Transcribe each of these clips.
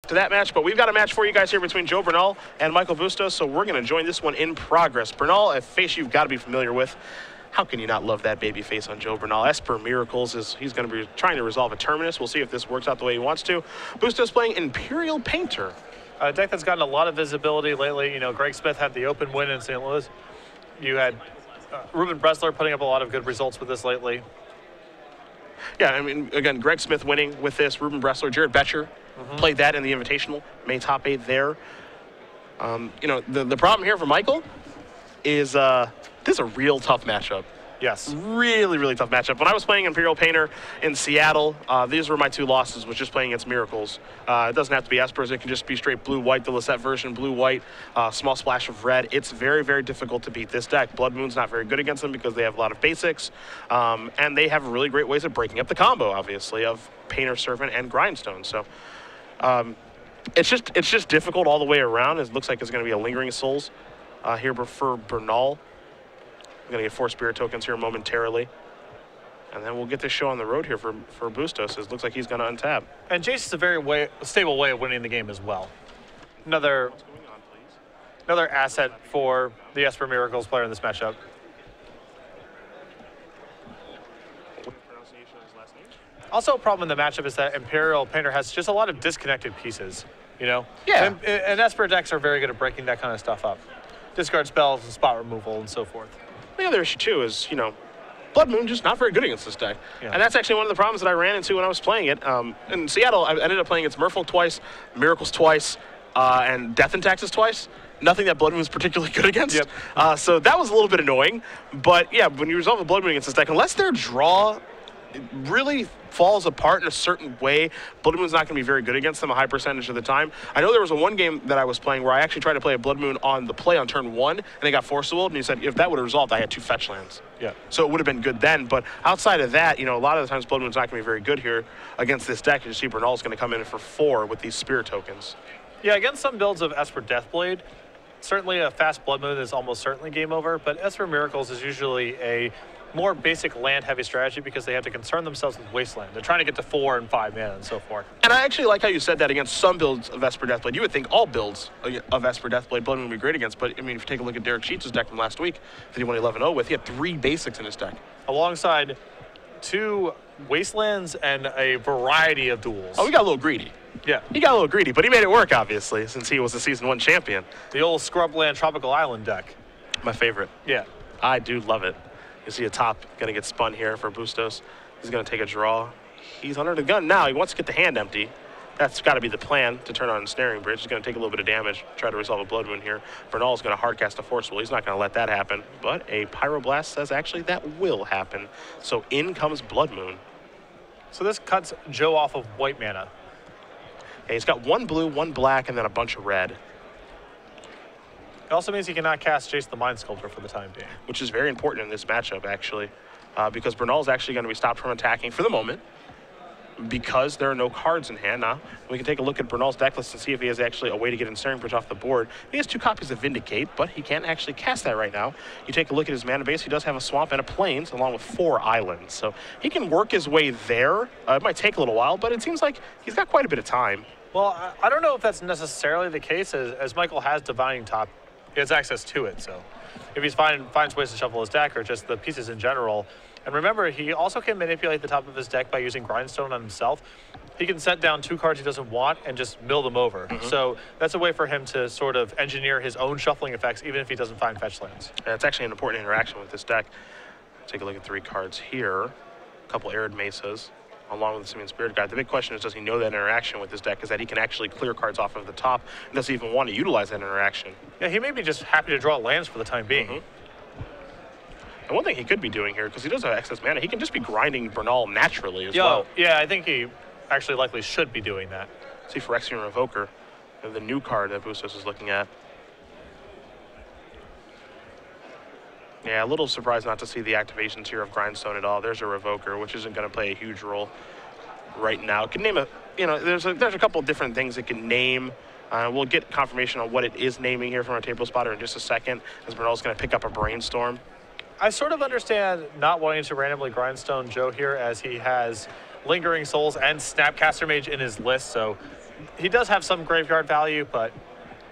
to that match, but we've got a match for you guys here between Joe Bernal and Michael Bustos, so we're going to join this one in progress. Bernal, a face you've got to be familiar with. How can you not love that baby face on Joe Bernal? Esper Miracles he's going to be trying to resolve a Terminus. We'll see if this works out the way he wants to. Bustos playing Imperial Painter. A deck that's gotten a lot of visibility lately. You know, Greg Smith had the open win in St. Louis. You had Ruben Bresler putting up a lot of good results with this lately. Yeah, I mean, again, Greg Smith winning with this. Ruben Bresler, Jared Betcher played that in the Invitational, made top 8 there. You know, the problem here for Michael is this is a real tough matchup. Yes. Really, really tough matchup. When I was playing Imperial Painter in Seattle, these were my 2 losses, was just playing against Miracles. It doesn't have to be Espers. It can just be straight blue-white, the Lisette version, blue-white, small splash of red. It's very, very difficult to beat this deck. Blood Moon's not very good against them because they have a lot of basics, and they have really great ways of breaking up the combo, obviously, of Painter, Servant, and Grindstone. So it's just difficult all the way around. It looks like it's going to be a Lingering Souls here for Bernal. We're going to get 4 Spirit Tokens here momentarily. And then we'll get this show on the road here for Bustos. It looks like he's going to untap. And Jace is a very stable way of winning the game as well. Another asset for the Esper Miracles player in this matchup. Also, a problem in the matchup is that Imperial Painter has just a lot of disconnected pieces, you know? Yeah. And Esper decks are very good at breaking that kind of stuff up. Discard spells and spot removal and so forth. The other issue, too, is, you know, Blood Moon just not very good against this deck. Yeah. And that's actually one of the problems that I ran into when I was playing it. In Seattle, I ended up playing against Merfolk twice, Miracles twice, and Death and Taxes twice. Nothing that Blood Moon was particularly good against. Yep. So that was a little bit annoying. But, yeah, when you resolve a Blood Moon against this deck, unless their draw really falls apart in a certain way, Blood Moon's not going to be very good against them a high percentage of the time. I know there was one game that I was playing where I actually tried to play a Blood Moon on the play on turn 1, and they got Force of Will, and he said if that would have resolved, I had 2 fetch lands. Yeah. So it would have been good then, but outside of that, you know, a lot of the times Blood Moon's not going to be very good here against this deck. You see Bernal's going to come in for 4 with these Spirit Tokens. Yeah, against some builds of Esper Deathblade, certainly a fast Blood Moon is almost certainly game over, but Esper Miracles is usually a more basic land-heavy strategy because they have to concern themselves with Wasteland. They're trying to get to 4 and 5 mana and so forth. And I actually like how you said that against some builds of Esper Deathblade. You would think all builds of Esper Deathblade Blood Moon would be great against, but I mean, if you take a look at Derek Sheets' deck from last week that he won 11-0 with, he had 3 basics in his deck. Alongside 2 Wastelands and a variety of duels. Oh, he got a little greedy. Yeah. He got a little greedy, but he made it work, obviously, since he was the Season 1 champion. The old Scrubland Tropical Island deck. My favorite. Yeah. I do love it. You see a top going to get spun here for Bustos. He's going to take a draw. He's under the gun now. He wants to get the hand empty. That's got to be the plan to turn on Snaring Bridge. He's going to take a little bit of damage, try to resolve a Blood Moon here. Bernal's going to hardcast a Force Will. He's not going to let that happen. But a Pyroblast says actually that will happen. So in comes Blood Moon. So this cuts Joe off of white mana. Yeah, he's got 1 blue, 1 black, and then a bunch of red. It also means he cannot cast Jace the Mind Sculptor for the time being. Which is very important in this matchup, actually, because Bernal is actually going to be stopped from attacking for the moment because there are no cards in hand. Now, we can take a look at Bernal's deck list and see if he has actually a way to get Ensnaring Bridge off the board. He has 2 copies of Vindicate, but he can't actually cast that right now. You take a look at his mana base, he does have a Swamp and a Plains, along with 4 islands. So he can work his way there. It might take a little while, but it seems like he's got quite a bit of time. Well, I don't know if that's necessarily the case, as Michael has Divining Top. He has access to it, so if he finds ways to shuffle his deck or just the pieces in general. And remember, he also can manipulate the top of his deck by using Grindstone on himself. He can set down 2 cards he doesn't want and just mill them over. So that's a way for him to sort of engineer his own shuffling effects, even if he doesn't find fetch lands. And it's actually an important interaction with this deck. Take a look at 3 cards here. A couple Arid Mesas, along with the Simian Spirit Guide. The big question is, does he know that interaction with his deck is that he can actually clear cards off of the top, and does he even want to utilize that interaction? Yeah, he may be just happy to draw lands for the time being. And one thing he could be doing here, because he does have excess mana, he can just be grinding Bernal naturally as well. Yeah, I think he actually likely should be doing that. See Phyrexian Revoker, the new card that Bustos is looking at. Yeah, a little surprised not to see the activations here of Grindstone at all. There's a Revoker, which isn't going to play a huge role right now. It can name there's a couple of different things it can name. We'll get confirmation on what it is naming here from our table spotter in just a second, as Bernal's going to pick up a Brainstorm. I sort of understand not wanting to randomly Grindstone Joe here, as he has Lingering Souls and Snapcaster Mage in his list, so he does have some graveyard value, but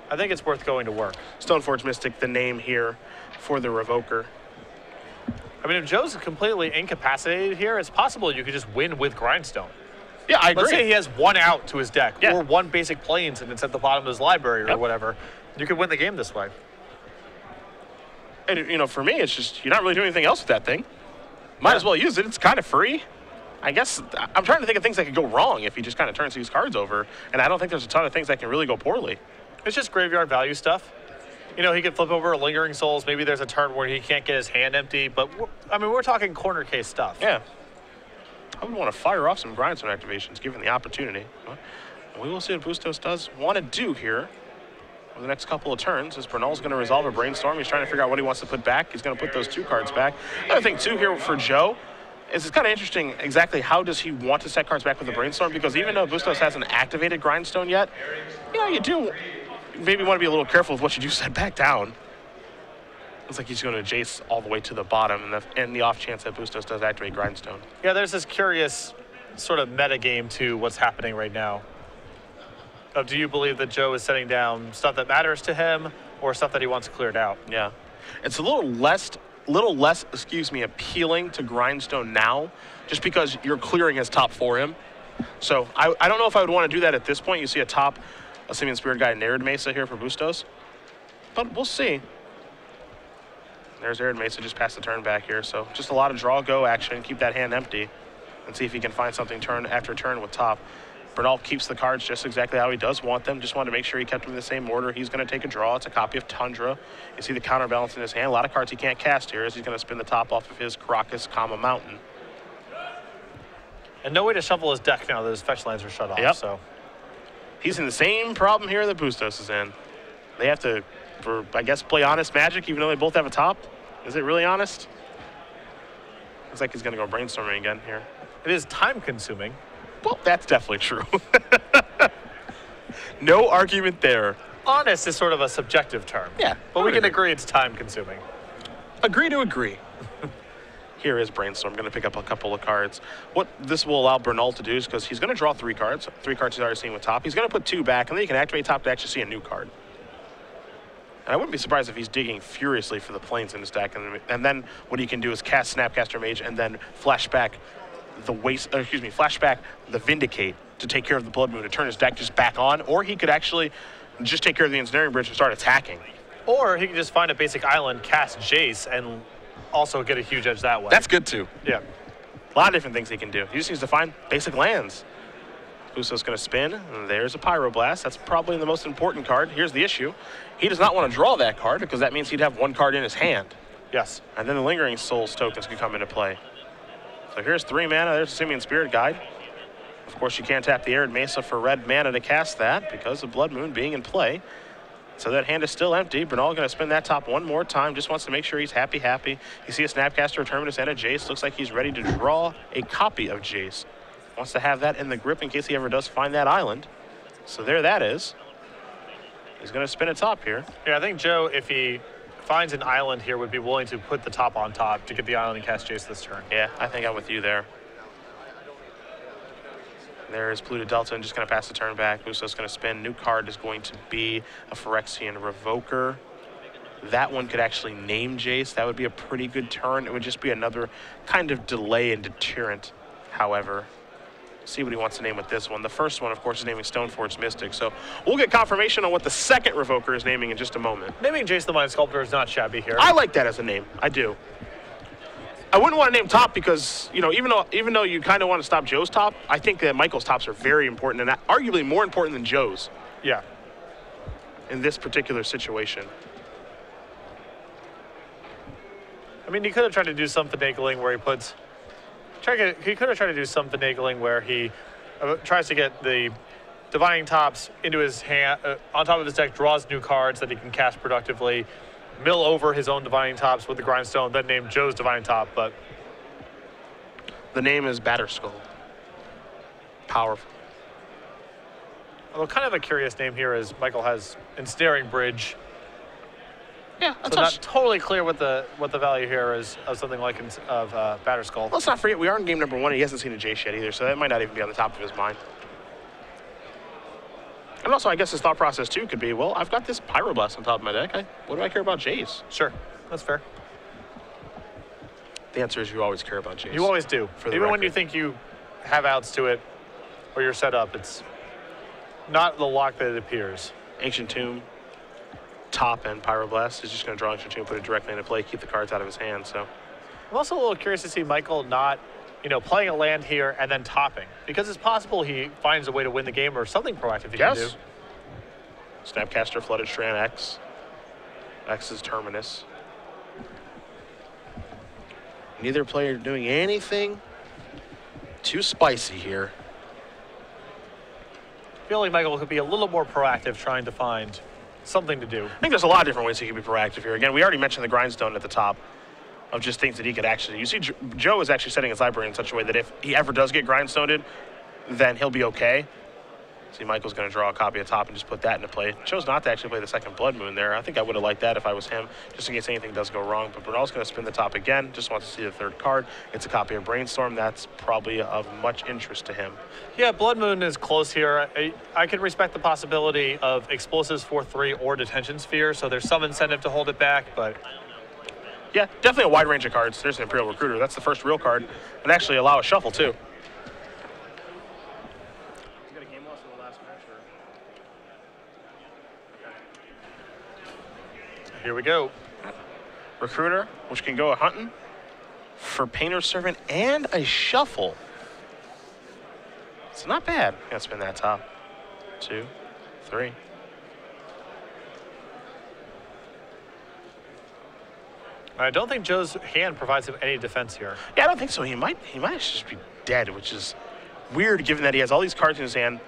I think it's worth going to work. Stoneforge Mystic, the name here for the Revoker. I mean, if Joe's completely incapacitated here, it's possible you could just win with Grindstone. Yeah, I agree. Let's say he has one out to his deck, Yeah. or one basic plains and it's at the bottom of his library or whatever. You could win the game this way. And, you know, for me, it's just, you're not really doing anything else with that thing. Might as well use it. It's kind of free. I guess I'm trying to think of things that could go wrong if he just kind of turns these cards over, and I don't think there's a ton of things that can really go poorly. It's just graveyard value stuff. You know, he could flip over Lingering Souls. Maybe there's a turn where he can't get his hand empty, but, I mean, we're talking corner case stuff. Yeah. I would want to fire off some Grindstone activations given the opportunity. But we will see what Bustos does want to do here over the next couple of turns, as Bernal's going to resolve a Brainstorm. He's trying to figure out what he wants to put back. He's going to put those 2 cards back. Another thing, too, here for Joe is it's kind of interesting exactly how does he want to set cards back with the Brainstorm, because even though Bustos hasn't activated Grindstone yet, you know, you do maybe want to be a little careful with what you do set back down. Looks like he's going to Jace all the way to the bottom and the off chance that Bustos does activate Grindstone. Yeah, there's this curious sort of meta game to what's happening right now. Do you believe that Joe is setting down stuff that matters to him or stuff that he wants cleared out? Yeah. It's a little less, appealing to Grindstone now, just because you're clearing his top for him. So I don't know if I would want to do that at this point. You see a top Simian Spirit Guide and Arid Mesa here for Bustos, but we'll see. There's Arid Mesa, just past the turn back here. So just a lot of draw go action. Keep that hand empty and see if he can find something turn after turn with top. Bernal keeps the cards just exactly how he does want them. Just wanted to make sure he kept them in the same order. He's going to take a draw. It's a copy of Tundra. You see the counterbalance in his hand. A lot of cards he can't cast here as he's going to spin the top off of his Caracas, Mountain. And no way to shuffle his deck now that his fetch lands are shut off. Yep. So He's in the same problem here that Bustos is in. They have to, I guess, play honest Magic, even though they both have a top. Is it really honest? Looks like he's going to go Brainstorming again here. it is time consuming. Well, that's definitely true. No argument there. Honest is sort of a subjective term. Yeah. But we can agree it's time consuming. Agree to agree. Here is Brainstorm. I'm going to pick up a couple of cards. What this will allow Bernal to do is, because he's going to draw 3 cards. 3 cards he's already seen with top. He's going to put 2 back, and then he can activate top to actually see a new card. And I wouldn't be surprised if he's digging furiously for the planes in his deck. And then what he can do is cast Snapcaster Mage and then flashback the Vindicate to take care of the Blood Moon, to turn his deck just back on. Or he could actually just take care of the Ensnaring Bridge and start attacking. Or he can just find a basic island, cast Jace, and also get a huge edge that way. That's good too. Yeah. A lot of different things he can do. He just needs to find basic lands. Bustos going to spin, and there's a Pyroblast. That's probably the most important card. Here's the issue. He does not want to draw that card because that means he'd have 1 card in his hand. Yes. And then the Lingering Souls tokens could come into play. So here's 3 mana. There's a Simian Spirit Guide. Of course, you can't tap the Arid Mesa for red mana to cast that because of Blood Moon being in play. So that hand is still empty. Bernal going to spin that top 1 more time. Just wants to make sure he's happy. You see a Snapcaster, a Terminus, and a Jace. Looks like he's ready to draw a copy of Jace. Wants to have that in the grip in case he ever does find that island. So there that is. He's going to spin a top here. Yeah, I think Joe, if he finds an island here, would be willing to put the top on top to get the island and cast Jace this turn. Yeah, I think I'm with you there. There's Pluto Delta and just going to pass the turn back. Bustos going to spin. New card is going to be a Phyrexian Revoker. That one could actually name Jace. That would be a pretty good turn. It would just be another kind of delay and deterrent, however. See what he wants to name with this one. The first one, of course, is naming Stoneforge Mystic. So we'll get confirmation on what the second Revoker is naming in just a moment. Naming Jace the Mind Sculptor is not shabby here. I like that as a name. I do. I wouldn't want to name top because, you know, even though you kind of want to stop Joe's top, I think that Michael's tops are very important and arguably more important than Joe's. Yeah. In this particular situation. I mean, he could have tried to do some finagling where he puts... He could have tried to do some finagling where he tries to get the Divining Tops into his hand, on top of his deck, draws new cards that he can cast productively, mill over his own Divining Tops with the Grindstone, then name Joe's Divining Top, but... The name is Batterskull. Powerful. Although kind of a curious name here is Michael has Ensnaring Bridge. Yeah, so not totally clear what the value here is of something like Batterskull. Let's not forget we are in game number 1 and he hasn't seen a Jace yet either, so that might not even be on the top of his mind. And also, I guess his thought process, too, could be, well, I've got this Pyroblast on top of my deck. What do I care about Jace? Sure, that's fair. The answer is you always care about Jace. You always do. Even when you think you have outs to it or you're set up, it's not the lock that it appears. Ancient Tomb, top and Pyroblast is just going to draw Ancient Tomb, put it directly into play, keep the cards out of his hand. So I'm also a little curious to see Michael not, playing a land here and then topping, because it's possible he finds a way to win the game or something proactive he can do. Snapcaster, Flooded Strand, X. X is Terminus. Neither player doing anything too spicy here. I feel like Michael could be a little more proactive trying to find something to do. I think there's a lot of different ways he could be proactive here. Again, we already mentioned the Grindstone at the top of just things that he could actually. You see, Joe is actually setting his library in such a way that if he ever does get Grindstoned, then he'll be okay. See, Michael's going to draw a copy of top and just put that into play. Chose not to actually play the second Blood Moon there. I think I would have liked that if I was him, just in case anything does go wrong. But Bernal's going to spin the top again. Just wants to see the third card. It's a copy of Brainstorm. That's probably of much interest to him. Yeah, Blood Moon is close here. I can respect the possibility of Explosives 4/3 or Detention Sphere, so there's some incentive to hold it back, but... Yeah, definitely a wide range of cards. There's an Imperial Recruiter. That's the first real card. And actually allow a shuffle, too. Here we go. Recruiter, which can go a hunting for Painter's Servant and a shuffle. It's not bad. Gotta spin that top. 2, 3. I don't think Joe's hand provides him any defense here. Yeah, I don't think so. He might just be dead, which is weird given that he has all these cards in his hand.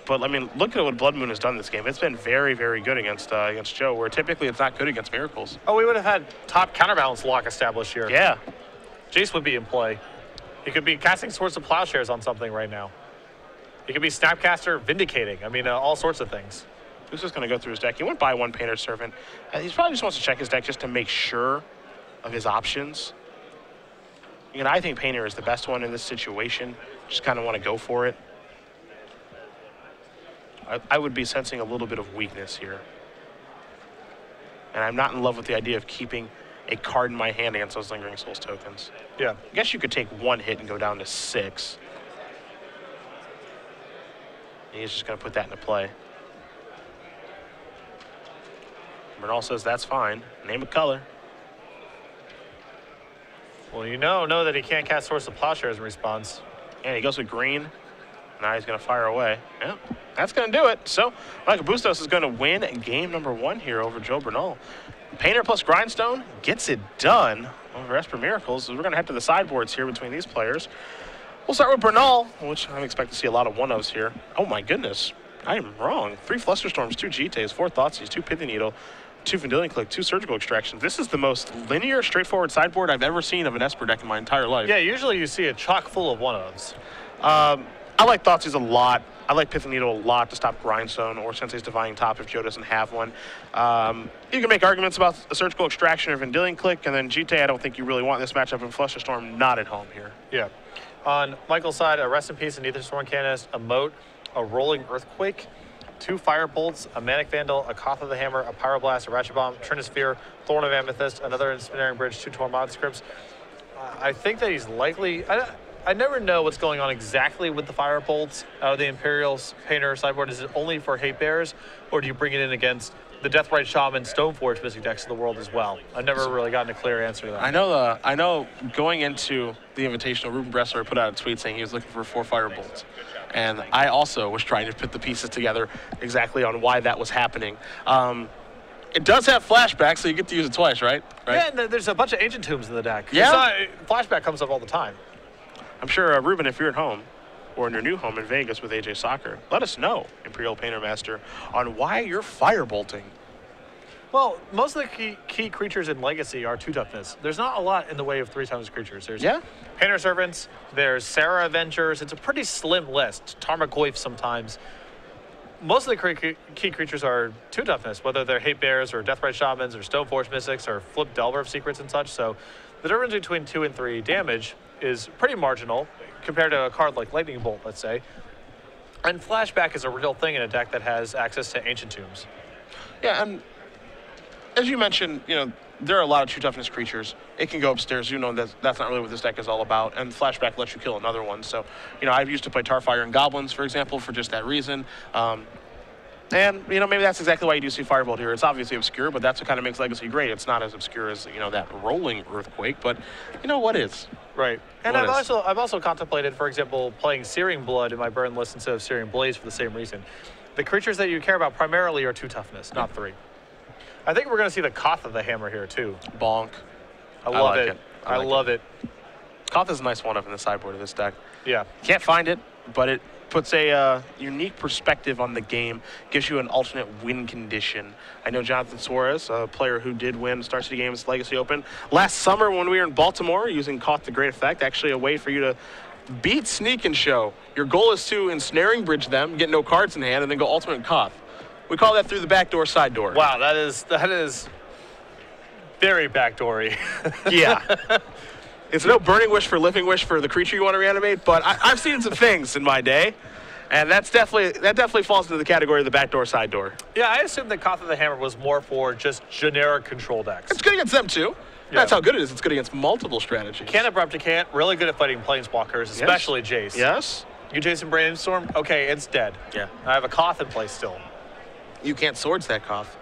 But, I mean, look at what Blood Moon has done this game. It's been very, very good against Joe, where typically it's not good against Miracles. Oh, we would have had top counterbalance lock established here. Yeah. Jace would be in play. He could be casting Swords of Plowshares on something right now. He could be Snapcaster Vindicating. I mean, all sorts of things. Who's just going to go through his deck? He went by one Painter's Servant. He probably just wants to check his deck just to make sure of his options. I think Painter is the best one in this situation. Just kind of want to go for it. I would be sensing a little bit of weakness here. And I'm not in love with the idea of keeping a card in my hand against those Lingering Souls tokens. Yeah. I guess you could take one hit and go down to 6. And he's just going to put that into play. Bernal says that's fine. Name a color. Well, know that he can't cast Swords of Plowshares in response. And he goes with green. Now he's going to fire away. Yep, that's going to do it. So Michael Bustos is going to win game number 1 here over Joe Bernal. Painter plus Grindstone gets it done over Esper Miracles. We're going to head to the sideboards here between these players. We'll start with Bernal, which I expect to see a lot of 1-0s here. Oh my goodness, I am wrong. 3 Flusterstorms, 2 GTAs, 4 Thoughtseize, 2 Pithy Needle, 2 Vendilion Click, 2 Surgical Extractions. This is the most linear, straightforward sideboard I've ever seen of an Esper deck in my entire life. Yeah, usually you see a chock full of 1-ofs. I like Thoughtseize a lot. I like Pithy Needle a lot to stop Grindstone or Sensei's Divining Top if Joe doesn't have one. You can make arguments about a Surgical Extraction or Vendilion Click, and then GTA, I don't think you really want this matchup, and Flusterstorm not at home here. Yeah. On Michael's side, a Rest in Peace, an Aethersworn Canist, a Moat, a Rolling Earthquake, 2 Firebolts, a Manic Vandal, a Koth of the Hammer, a Pyroblast, a Ratchet Bomb, Trinisphere, Thorn of Amethyst, another Ensnaring Bridge, 2 Tormod Scripts. I think that he's likely... I never know what's going on exactly with the Firebolts out of the Imperial's Painter sideboard. Is it only for Hate Bears, or do you bring it in against the Deathrite Shaman, Stoneforge Mystic decks of the world as well? I've never really gotten a clear answer to that. I know going into the Invitational, Ruben Bressler put out a tweet saying he was looking for 4 Firebolts. And I also was trying to put the pieces together exactly on why that was happening. It does have flashback, so you get to use it twice, right? Yeah, and there's a bunch of Ancient Tombs in the deck. Yeah? Flashback comes up all the time. I'm sure, Ruben, if you're at home or in your new home in Vegas with AJ Soccer, let us know, Imperial Painter Master, on why you're firebolting. Well, most of the key creatures in Legacy are 2 toughness. There's not a lot in the way of 3 times creatures. There's Painter Servants, there's Sarah Avengers. It's a pretty slim list. Tarmogoyf sometimes. Most of the key creatures are 2 toughness, whether they're Hate Bears or Deathrite Shamans or Stoneforge Mystics or Flip Delver of Secrets and such. So the difference between 2 and 3 damage is pretty marginal compared to a card like Lightning Bolt, let's say. And flashback is a real thing in a deck that has access to Ancient Tombs. Yeah, and as you mentioned, there are a lot of 2 toughness creatures. It can go upstairs. That's not really what this deck is all about. And flashback lets you kill another one. So, I've used to play Tarfire and Goblins, for example, for just that reason. And, maybe that's exactly why you do see Firebolt here. It's obviously obscure, but that's what kind of makes Legacy great. It's not as obscure as, that rolling Earthquake, but, what is? Right. And I've also contemplated, for example, playing Searing Blood in my burn list instead of Searing Blaze for the same reason. The creatures that you care about primarily are 2 toughness, not 3. I think we're going to see the Koth of the Hammer here, too. Bonk. I love it. I love it. Koth is a nice one-up in the sideboard of this deck. Yeah. Can't find it, but it puts a unique perspective on the game, gives you an alternate win condition. I know Jonathan Suarez, a player who did win Star City Games Legacy Open last summer when we were in Baltimore, using Koth to great effect, actually a way for you to beat Sneak and Show. Your goal is to ensnaring bridge them, get no cards in hand, and then go ultimate Koth. We call that through the back door, side door. Wow, that is very backdoory. Yeah. It's no Burning Wish for Living Wish for the creature you want to reanimate, but I've seen some things in my day, and that definitely falls into the category of the back door, side door. Yeah, I assumed that Koth of the Hammer was more for just generic control decks. It's good against them, too. Yeah. That's how good it is. It's good against multiple strategies. Can Abrupticant, really good at fighting Planeswalkers, especially Jace. Yes. You Jason Brainstorm, okay, it's dead. Yeah. I have a Koth in play still. You can't Swords that Koth.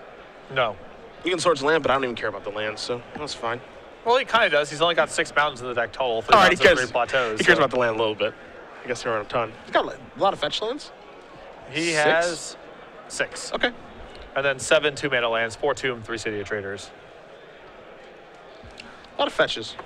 No. You can Swords land, but I don't even care about the lands, so that's fine. Well, he kind of does. He's only got 6 mountains in the deck total. 3 All right, he cares. 3 plateaus. He cares about the land a little bit. I guess there aren't a ton. He's got a lot of fetch lands. He has 6. Okay. And then 7 2-mana lands, 4 Tomb, 3 City of Traders. A lot of fetches.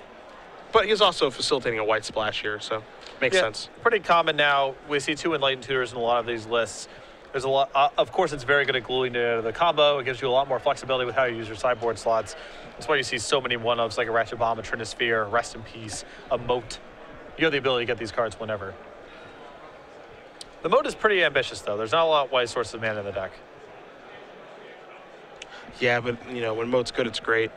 But he's also facilitating a white splash here, so makes sense. Pretty common now. We see 2 Enlightened Tutors in a lot of these lists. There's a lot. Of course, it's very good at gluing to the combo. It gives you a lot more flexibility with how you use your sideboard slots. That's why you see so many one-ups like a Ratchet Bomb, a Trinisphere, Rest in Peace, a Moat. You have the ability to get these cards whenever. The Moat is pretty ambitious, though. There's not a lot of wise sources of mana in the deck. Yeah, but, when Moat's good, it's great.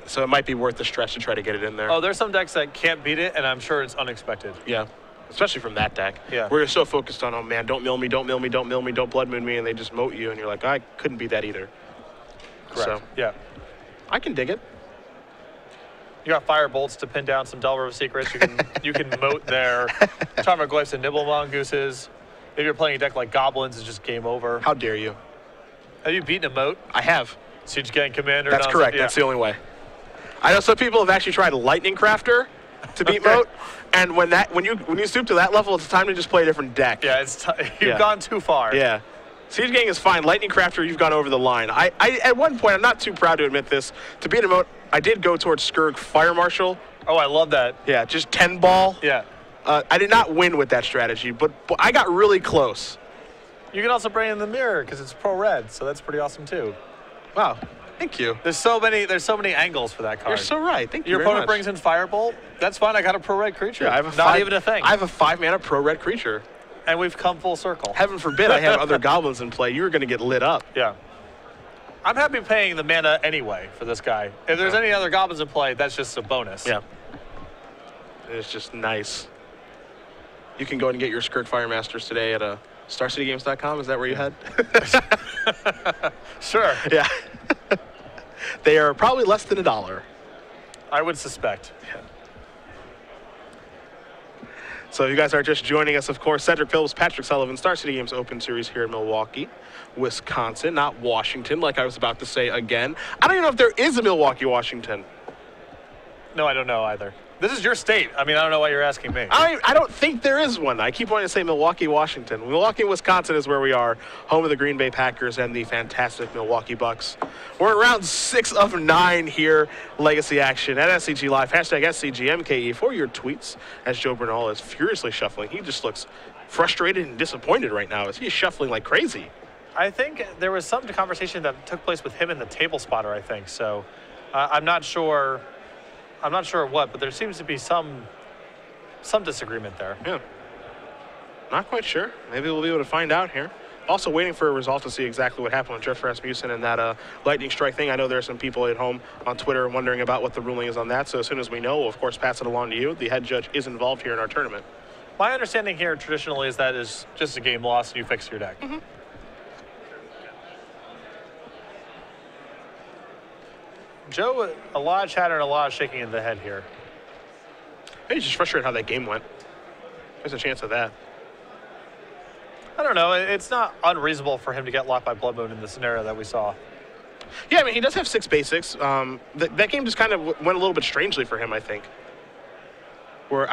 So it might be worth the stretch to try to get it in there. Oh, there's some decks that can't beat it, and I'm sure it's unexpected. Yeah. Especially from that deck. Yeah. Where you're so focused on, oh man, don't mill me, don't mill me, don't mill me, don't blood moon me, and they just moat you, and you're like, I couldn't beat that either. Correct. So, yeah. I can dig it. You got Fire Bolts to pin down some Delver of Secrets. You can moat their Charmer Glyphs and Nibble Mongooses. If you're playing a deck like Goblins, it's just game over. How dare you? Have you beaten a moat? I have. Siege Gang Commander? That's correct. Yeah. That's the only way. I know some people have actually tried Lightning Crafter to beat moat, and when you stoop to that level, it's time to just play a different deck. Yeah, you've gone too far. Yeah. Siege Gang is fine. Lightning Crafter, you've gone over the line. I at one point, I'm not too proud to admit this, to beat a moat, I did go towards Skurg Fire Marshal. Oh, I love that. Yeah, just 10 ball. Yeah. I did not win with that strategy, but I got really close. You can also bring in the mirror because it's pro red, so that's pretty awesome too. Wow. Thank you. There's so many angles for that card. You're so right. Thank you. Your very opponent much. brings in Firebolt. That's fine. I got a pro red creature. Yeah, I have not even a thing. I have a 5-mana pro red creature. And we've come full circle. Heaven forbid I have other goblins in play. You're going to get lit up. Yeah. I'm happy paying the mana anyway for this guy. If there's any other goblins in play, that's just a bonus. Yeah. It's just nice. You can go ahead and get your Skirk Firemasters today at StarCityGames.com. Is that where you head? Sure. Yeah. They are probably less than $1. I would suspect. Yeah. So if you guys are just joining us, of course, Cedric Phillips, Patrick Sullivan, Star City Games Open Series here in Milwaukee, Wisconsin, not Washington, like I was about to say again. I don't even know if there is a Milwaukee, Washington. No, I don't know either. This is your state. I mean, I don't know why you're asking me. I don't think there is one. I keep wanting to say Milwaukee, Washington. Milwaukee, Wisconsin is where we are, home of the Green Bay Packers and the fantastic Milwaukee Bucks. We're in round 6 of 9 here, Legacy action at SCG Live. Hashtag SCGMKE for your tweets as Joe Bernal is furiously shuffling. He just looks frustrated and disappointed right now as he's shuffling like crazy. I think there was some conversation that took place with him and the table spotter, I think. So I'm not sure what, but there seems to be some disagreement there. Yeah. Not quite sure. Maybe we'll be able to find out here. Also waiting for a result to see exactly what happened with Jeff Rasmussen and that lightning strike thing. I know there are some people at home on Twitter wondering about what the ruling is on that. So as soon as we know, we'll of course pass it along to you. The head judge is involved here in our tournament. My understanding here traditionally is that is just a game loss and you fix your deck. Mm-hmm. Joe, a lot of chatter and a lot of shaking in the head here. He's just frustrated how that game went. There's a chance of that. I don't know. It's not unreasonable for him to get locked by Blood Moon in the scenario that we saw. Yeah, I mean, he does have 6 basics. That game just kind of went a little bit strangely for him, I think. Where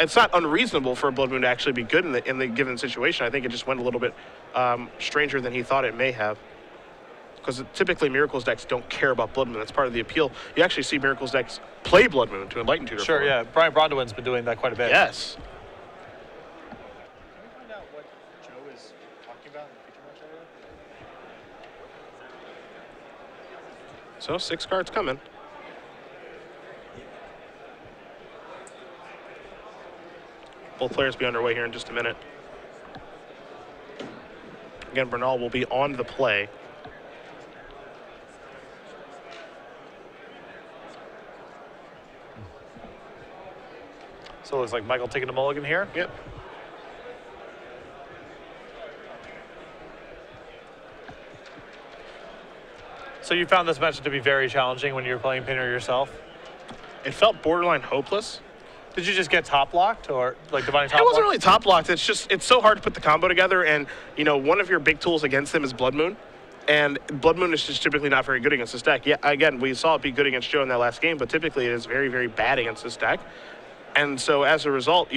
it's not unreasonable for Blood Moon to actually be good in the given situation. I think it just went a little bit stranger than he thought it may have. Because typically Miracles decks don't care about Blood Moon. That's part of the appeal. You actually see Miracles decks play Blood Moon to Enlighten Tutor. Sure, yeah. Brian Brondawin's been doing that quite a bit. Yes. Can we find out what Joe is talking about in the feature match area? So 6 cards coming. Both players be underway here in just a minute. Again, Bernal will be on the play. So it looks like Michael taking a mulligan here. Yep. So you found this match to be very challenging when you were playing Painter yourself? It felt borderline hopeless. Did you just get top locked or like dividing top It wasn't locked? really top locked. It's so hard to put the combo together, and one of your big tools against them is Blood Moon. And Blood Moon is just typically not very good against this deck. Yeah, again, we saw it be good against Joe in that last game, but typically it is very, very bad against this deck. And so as a result,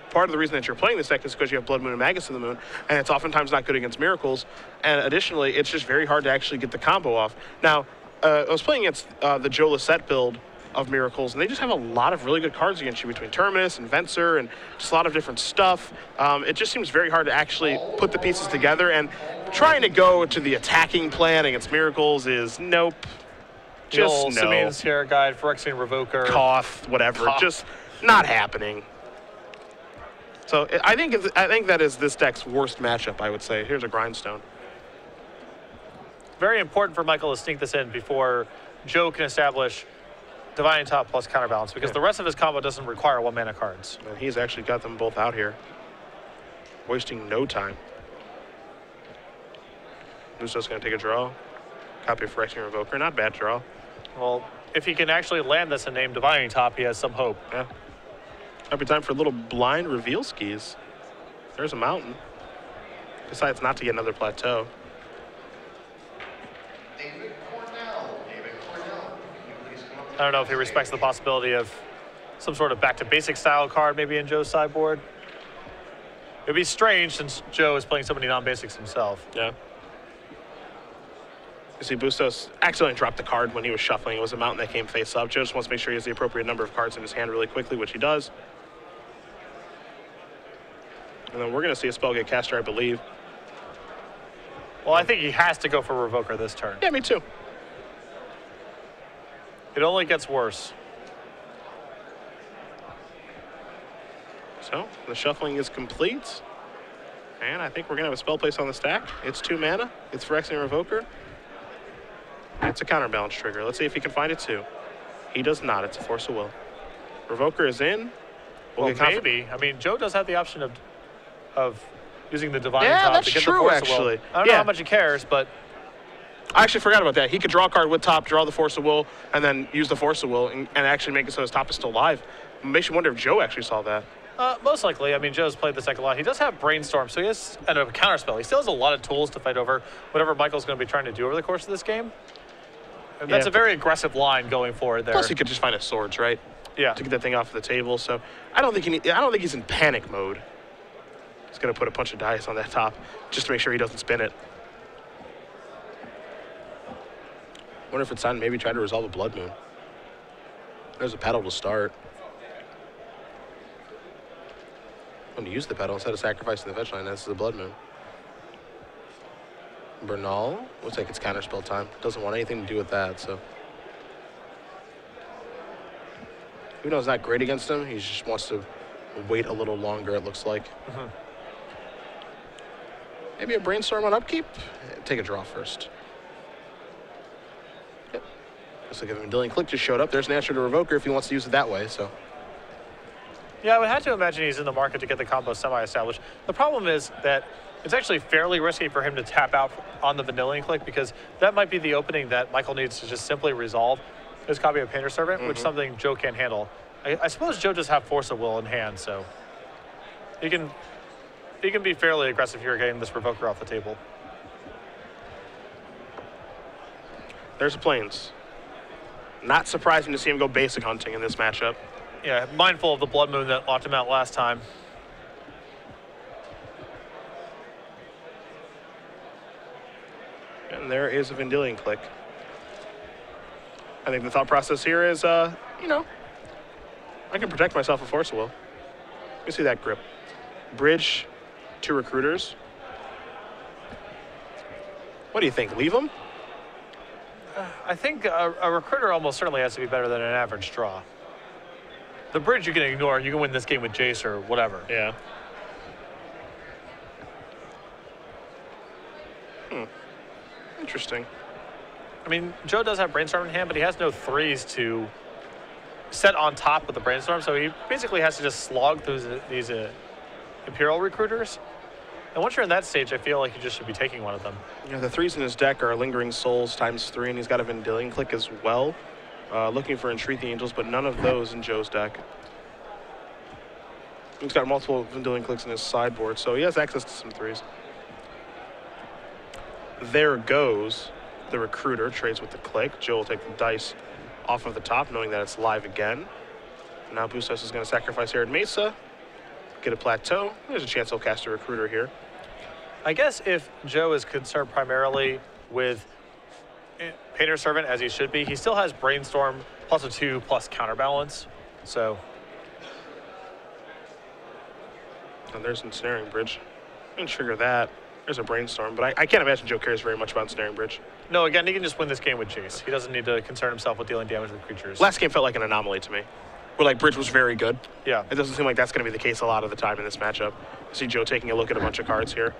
part of the reason that you're playing this deck is because you have Blood Moon and Magus of the Moon, and it's oftentimes not good against Miracles. And additionally, it's just very hard to actually get the combo off. Now, I was playing against the Joe Lisette build of Miracles, and they just have a lot of really good cards against you between Terminus and Venser and just a lot of different stuff. It just seems very hard to actually put the pieces together, and trying to go to the attacking plan against Miracles is nope. Just no. Simian's Terror Guide, Phyrexian Revoker. Koth, whatever. Koth. Just not happening. So I think that is this deck's worst matchup, I would say. Here's a Grindstone. Very important for Michael to sneak this in before Joe can establish Divine Top plus Counterbalance, because the rest of his combo doesn't require 1-mana cards. And he's actually got them both out here, wasting no time. Bustos going to take a draw. Copy of Phyrexian Revoker. Not bad draw. Well, if he can actually land this and name Divining Top, he has some hope. Yeah. Might be time for a little blind reveal skis. There's a mountain. Decides not to get another plateau. I don't know if he respects the possibility of some sort of back-to-basic style card maybe in Joe's sideboard. It would be strange since Joe is playing so many non-basics himself. Yeah. You see Bustos accidentally dropped the card when he was shuffling. It was a mountain that came face up. Joe just wants to make sure he has the appropriate number of cards in his hand really quickly, which he does. And then we're going to see a spell get caster, I believe. Well, I think he has to go for Revoker this turn. Yeah, me too. It only gets worse. So the shuffling is complete. And I think we're going to have a spell placed on the stack. It's 2 mana. It's Phyrexian Revoker. It's a counterbalance trigger. Let's see if he can find it too. He does not. It's a Force of Will. Revoker is in. Well, maybe. I mean, Joe does have the option of using the Divine Top to get the Force of Will. I don't know how much he cares, but I actually forgot about that. He could draw a card with top, draw the Force of Will, and then use the Force of Will and actually make it so his top is still live. It makes you wonder if Joe actually saw that. Most likely. I mean, Joe's played this deck a lot. He does have Brainstorm, so he has a counterspell. He still has a lot of tools to fight over whatever Michael's going to be trying to do over the course of this game. And that's a very aggressive line going forward there. Plus, he could just find his swords, right? Yeah. To get that thing off the table. So I don't think he's in panic mode. He's going to put a bunch of dice on that top just to make sure he doesn't spin it. Wonder if it's time to maybe try to resolve a Blood Moon. There's a pedal to start. I'm going to use the pedal instead of sacrificing the fetch line. This is a Blood Moon. Bernal looks like it's counterspell time. Doesn't want anything to do with that, so. Even though it's not great against him, he just wants to wait a little longer, it looks like. Mm-hmm. Maybe a Brainstorm on upkeep? Take a draw first. Yep. Looks like if Dylan Click just showed up, there's an answer to Revoker if he wants to use it that way, so. Yeah, I would have to imagine he's in the market to get the combo semi-established. The problem is that it's actually fairly risky for him to tap out on the vanillion click, because that might be the opening that Michael needs to just simply resolve his copy of Painter Servant, which is something Joe can't handle. I suppose Joe does have Force of Will in hand, so he can be fairly aggressive here getting this Revoker off the table. There's the Plains. Not surprising to see him go basic hunting in this matchup. Yeah, mindful of the Blood Moon that locked him out last time. And there is a Vendilion click. I think the thought process here is, you know, I can protect myself with Force of Will. Let me see that grip. Bridge, 2 recruiters. What do you think? Leave him? I think a recruiter almost certainly has to be better than an average draw. The bridge you can ignore. You can win this game with Jace or whatever. Yeah. Interesting. I mean, Joe does have Brainstorm in hand, but he has no 3s to set on top with the Brainstorm, so he basically has to just slog through these Imperial recruiters. And once you're in that stage, I feel like you just should be taking one of them. Yeah, the 3s in his deck are Lingering Souls ×3, and he's got a Vendilion click as well. Looking for Entreat the Angels, but none of those in Joe's deck. He's got multiple Vendilion clicks in his sideboard, so he has access to some 3s. There goes the recruiter, trades with the click. Joe will take the dice off of the top, knowing that it's live again. Now Bustos is going to sacrifice Arid Mesa, get a plateau. There's a chance he'll cast a recruiter here. I guess if Joe is concerned primarily with Painter Servant, as he should be, he still has Brainstorm +2 plus Counterbalance. So. And there's Ensnaring Bridge. I can trigger that. There's a Brainstorm, but I can't imagine Joe cares very much about Ensnaring Bridge. No, again, he can just win this game with Jace. He doesn't need to concern himself with dealing damage with creatures. Last game felt like an anomaly to me, where like Bridge was very good. Yeah. It doesn't seem like that's going to be the case a lot of the time in this matchup. I see Joe taking a look at a bunch of cards here.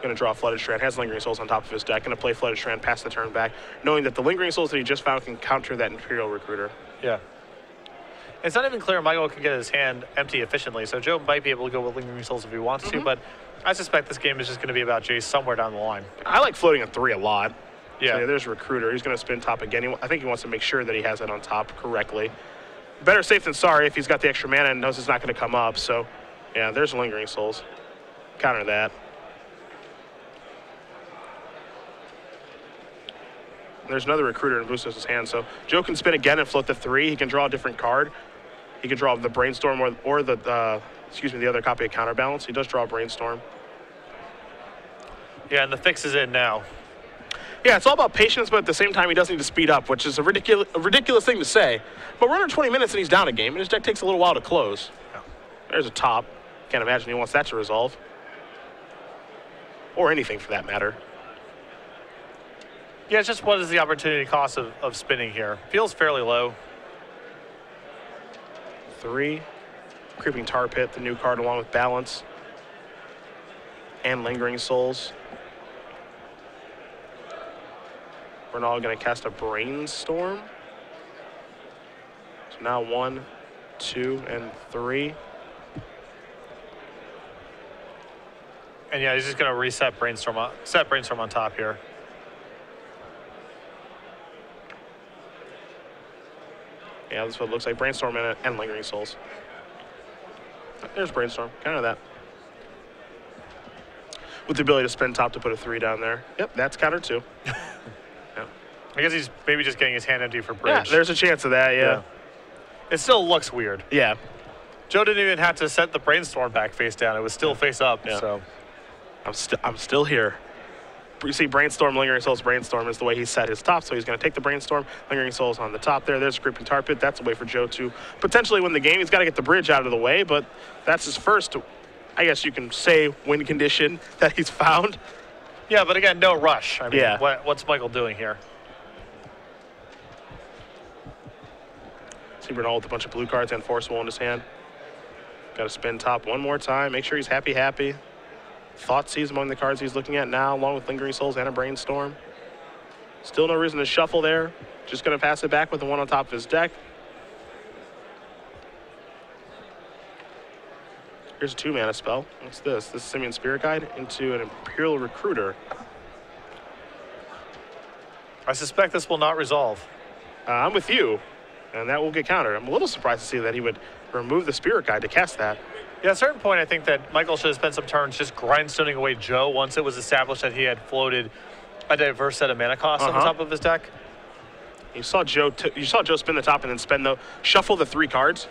Going to draw Flooded Strand, has Lingering Souls on top of his deck. Going to play Flooded Strand, pass the turn back, knowing that the Lingering Souls that he just found can counter that Imperial Recruiter. Yeah. It's not even clear Michael can get his hand empty efficiently, so Joe might be able to go with Lingering Souls if he wants to, but I suspect this game is just going to be about Jace somewhere down the line. I like floating a 3 a lot. Yeah. So, yeah, there's Recruiter. He's going to spin top again. I think he wants to make sure that he has it on top correctly. Better safe than sorry if he's got the extra mana and knows it's not going to come up. So, yeah, there's Lingering Souls. Counter that. There's another Recruiter in Bustos' hand. So Joe can spin again and float the 3. He can draw a different card. He can draw the Brainstorm or the other copy of Counterbalance. He does draw a Brainstorm. Yeah, and the fix is in now. Yeah, it's all about patience, but at the same time, he does need to speed up, which is a ridiculous thing to say. But we're under 20 minutes and he's down a game, and his deck takes a little while to close. Yeah. There's a top. Can't imagine he wants that to resolve. Or anything for that matter. Yeah, it's just what is the opportunity cost of spinning here? Feels fairly low. 3. Creeping Tar Pit, the new card, along with Balance. And Lingering Souls. Bernal going to cast a Brainstorm. So now 1, 2, and 3. And yeah, he's just going to reset Brainstorm on top here. Yeah, that's what it looks like. Brainstorm and Lingering Souls. There's Brainstorm. Kind of that. With the ability to spin top to put a 3 down there. Yep, that's counter 2. Yeah. I guess he's maybe just getting his hand empty for Yeah, bridge. there's a chance of that, yeah. It still looks weird. Yeah. Joe didn't even have to set the Brainstorm back face down. It was still face up, Yeah. so. I'm still here. You see Brainstorm, Lingering Souls, Brainstorm is the way he set his top, so he's going to take the Brainstorm, Lingering Souls on the top there. There's a Creeping Tar Pit. That's a way for Joe to potentially win the game. He's got to get the bridge out of the way, but that's his first, I guess you can say, win condition that he's found. Yeah, but again, no rush. I mean, Yeah. What's Michael doing here? See Bernal with a bunch of blue cards and Forceful in his hand. Got to spin top one more time. Make sure he's happy. Thoughtseize among the cards he's looking at now, along with Lingering Souls and a Brainstorm. Still no reason to shuffle there. Just going to pass it back with the 1 on top of his deck. Here's a 2-mana spell. What's this? This is Simian Spirit Guide into an Imperial Recruiter. I suspect this will not resolve. I'm with you, and that will get countered. I'm a little surprised to see that he would remove the Spirit Guide to cast that. Yeah, at a certain point, I think that Michael should have spent some turns just grindstoning away Joe once it was established that he had floated a diverse set of mana costs on the top of his deck. You saw Joe spin the top and then shuffle the 3 cards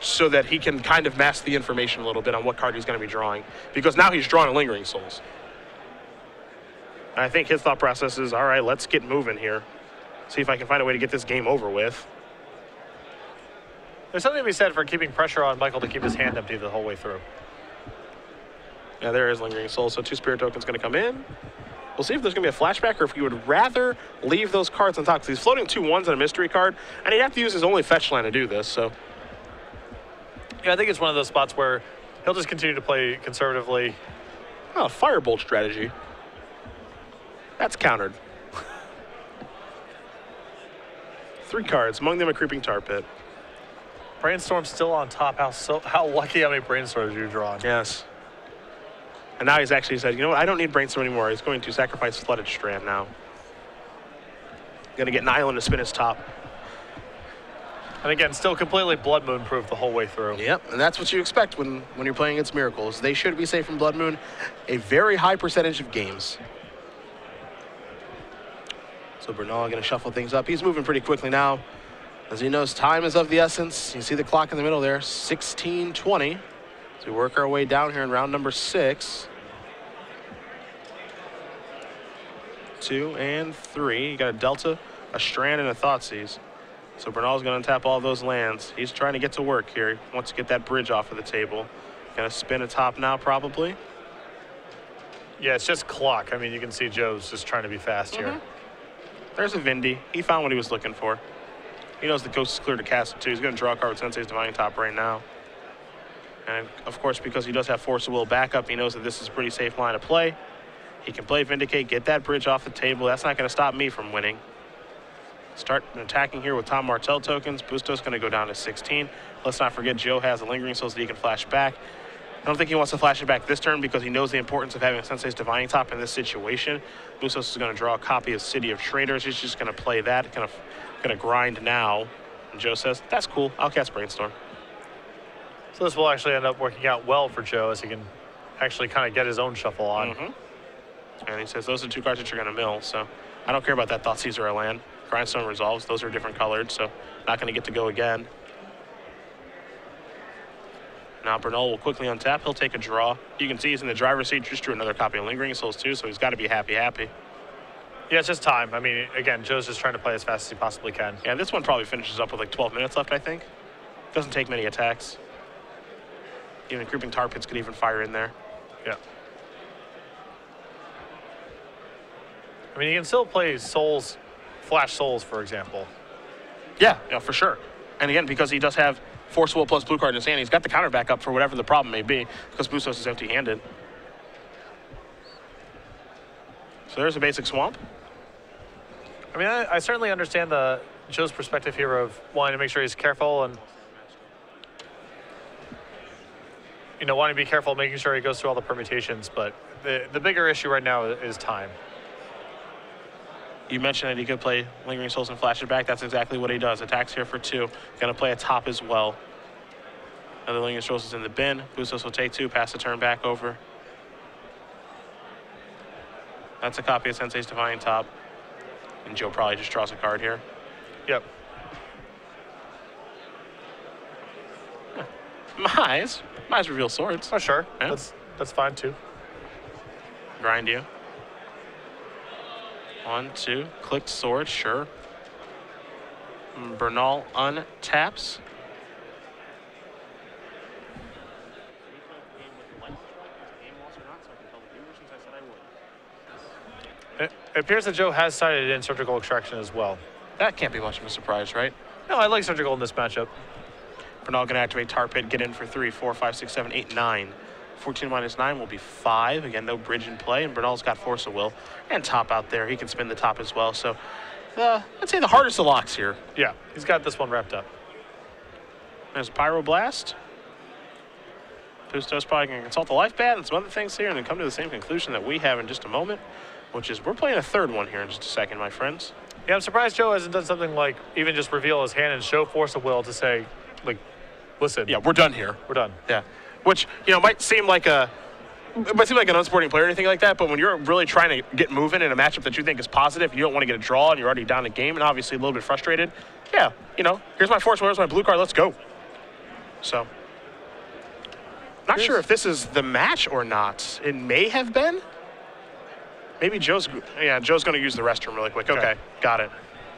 so that he can kind of mask the information a little bit on what card he's going to be drawing, because now he's drawing a Lingering Souls. And I think his thought process is, all right, let's get moving here. See if I can find a way to get this game over with. There's something to be said for keeping pressure on Michael to keep his hand empty the whole way through. Yeah, there is Lingering Souls, so 2 Spirit Tokens going to come in. We'll see if there's going to be a flashback or if he would rather leave those cards on top, because he's floating 2 1s and a mystery card, and he'd have to use his only fetch line to do this, so. Yeah, I think it's one of those spots where he'll just continue to play conservatively. Oh, Firebolt strategy. That's countered. 3 cards, among them a Creeping Tar Pit. Brainstorm's still on top. How lucky how many Brainstorms you've drawn. Yes. And now he's actually said, you know what, I don't need Brainstorm anymore. He's going to sacrifice Flooded Strand now. Going to get an island to spin his top. And again, still completely Blood Moon proof the whole way through. Yep, and that's what you expect when you're playing against Miracles. They should be safe from Blood Moon a very high percentage of games. So Bernal going to shuffle things up. He's moving pretty quickly now, as he knows time is of the essence. You see the clock in the middle there, 16:20. So we work our way down here in round number 6. 2 and 3. You got a Delta, a Strand, and a Thoughtseize. So Bernal's going to untap all those lands. He's trying to get to work here. He wants to get that bridge off of the table. Going to spin a top now, probably. Yeah, it's just clock. I mean, you can see Joe's just trying to be fast here. There's a Vindy. He found what he was looking for. He knows the Ghost is clear to cast it, too. He's going to draw a card with Sensei's Divine Top right now. And, of course, because he does have Force of Will backup, he knows that this is a pretty safe line of play. He can play Vindicate, get that bridge off the table. That's not going to stop me from winning. Start attacking here with Tom Martell tokens. Bustos going to go down to 16. Let's not forget Joe has a Lingering Souls that he can flash back. I don't think he wants to flash it back this turn because he knows the importance of having Sensei's Divining Top in this situation. Bustos is going to draw a copy of City of Traders. He's just going to play that, going to grind now. And Joe says, that's cool, I'll cast Brainstorm. So this will actually end up working out well for Joe, as he can actually kind of get his own shuffle on. And he says, those are 2 cards that you're going to mill, so I don't care about that Thoughtseize or a land. Grindstone resolves, those are different colored, so not going to get to go again. Now Bernal will quickly untap, he'll take a draw. You can see he's in the driver's seat, just drew another copy of Lingering Souls too, so he's got to be happy. Yeah, it's just time. I mean, again, Joe's just trying to play as fast as he possibly can. Yeah, this one probably finishes up with like 12 minutes left, I think. Doesn't take many attacks. Even Creeping Tar Pits could even fire in there. Yeah. I mean, you can still play Souls, Flash Souls, for example. Yeah, for sure. And again, because he does have Force Will plus blue card in his hand, he's got the counter back up for whatever the problem may be, because Bustos is empty-handed. So there's a basic swamp. I mean, I certainly understand Joe's perspective here of wanting to make sure he's careful and, you know, wanting to be careful, making sure he goes through all the permutations. But the bigger issue right now is time. You mentioned that he could play Lingering Souls and flash it back. That's exactly what he does. Attacks here for 2. Going to play a top as well. Another Lingering Souls is in the bin. Bustos will take 2, pass the turn back over. That's a copy of Sensei's Divine Top. And Joe probably just draws a card here. Yep. Mize reveal swords. Oh, sure. Yeah. That's fine, too. Grind you. 1, 2, clicked sword, sure. Bernal untaps. It appears that Joe has sided in Surgical Extraction as well. That can't be much of a surprise, right? No, I like Surgical in this matchup. Bernal going to activate Tar Pit, get in for 3, 4, 5, 6, 7, 8, 9. 14 minus 9 will be 5. Again, no bridge in play, and Bernal's got Force of Will. And top out there, he can spin the top as well. So, I'd say the hardest of locks here. Yeah, he's got this one wrapped up. There's Pyroblast. Bustos probably going to consult the life bat and some other things here and then come to the same conclusion that we have in just a moment, which is we're playing a third one here in just a second, my friends. Yeah, I'm surprised Joe hasn't done something like even just reveal his hand and show force of will to say, like, listen. Yeah, we're done here. We're done. Yeah, which, you know, might seem like an unsporting player or anything like that, but when you're really trying to get moving in a matchup that you think is positive, you don't want to get a draw and you're already down a game and obviously a little bit frustrated, yeah, you know, here's my force, here's my blue card, let's go. So, not sure if this is the match or not. It may have been. Maybe Joe's going to use the restroom really quick. Okay, got it.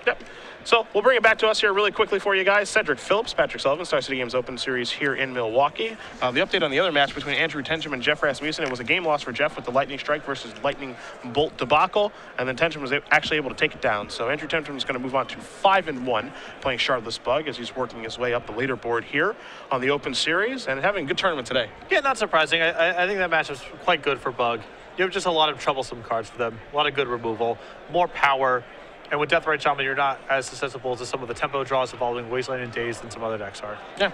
Yep. So we'll bring it back to us here really quickly for you guys. Cedric Phillips, Patrick Sullivan, Star City Games Open Series here in Milwaukee. The update on the other match between Andrew Tencham and Jeff Rasmussen, it was a game loss for Jeff with the Lightning Strike versus Lightning Bolt debacle, and then Tencham was actually able to take it down. So Andrew Tencham is going to move on to 5-1, playing Shardless Bug as he's working his way up the leaderboard here on the Open Series and having a good tournament today. Yeah, not surprising. I think that match was quite good for Bug. You have just a lot of troublesome cards for them, a lot of good removal, more power. And with Deathrite Shaman, you're not as susceptible to some of the tempo draws involving Wasteland and Daze than some other decks are. Yeah.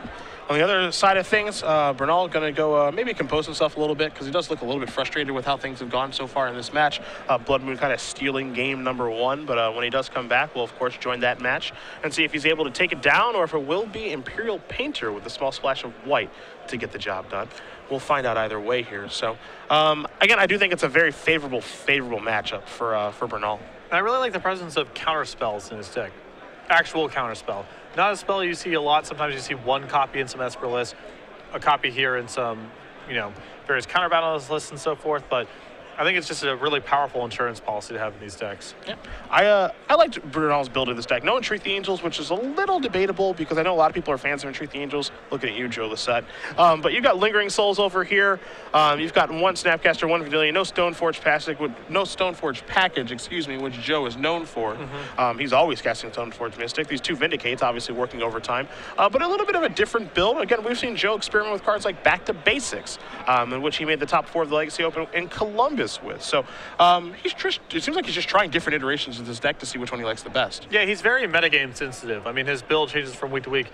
On the other side of things, Bernal going to go maybe compose himself a little bit because he does look a little bit frustrated with how things have gone so far in this match. Blood Moon kind of stealing game number 1, but when he does come back, we'll, of course, join that match and see if he's able to take it down or if it will be Imperial Painter with a small splash of white to get the job done. We'll find out either way here. So, again, I do think it's a very favorable matchup for Bernal. I really like the presence of counter spells in his deck. Actual counter spell. Not a spell you see a lot. Sometimes you see one copy in some Esper lists, a copy here in some, you know, various counter battles lists and so forth, but I think it's just a really powerful insurance policy to have in these decks. Yeah, I liked Bernal's build of this deck. No Entreat the Angels, which is a little debatable because I know a lot of people are fans of Entreat the Angels. Looking at you, Joe Lissette. But you've got Lingering Souls over here. You've got one Snapcaster, one Vanillion, no Stoneforge package, excuse me, which Joe is known for. He's always casting Stoneforge Mystic. These two Vindicates, obviously working overtime, but a little bit of a different build. Again, we've seen Joe experiment with cards like Back to Basics, in which he made the top 4 of the Legacy Open in Columbus with. So it seems like he's just trying different iterations of this deck to see which one he likes the best. Yeah, he's very metagame sensitive. I mean, his build changes from week to week.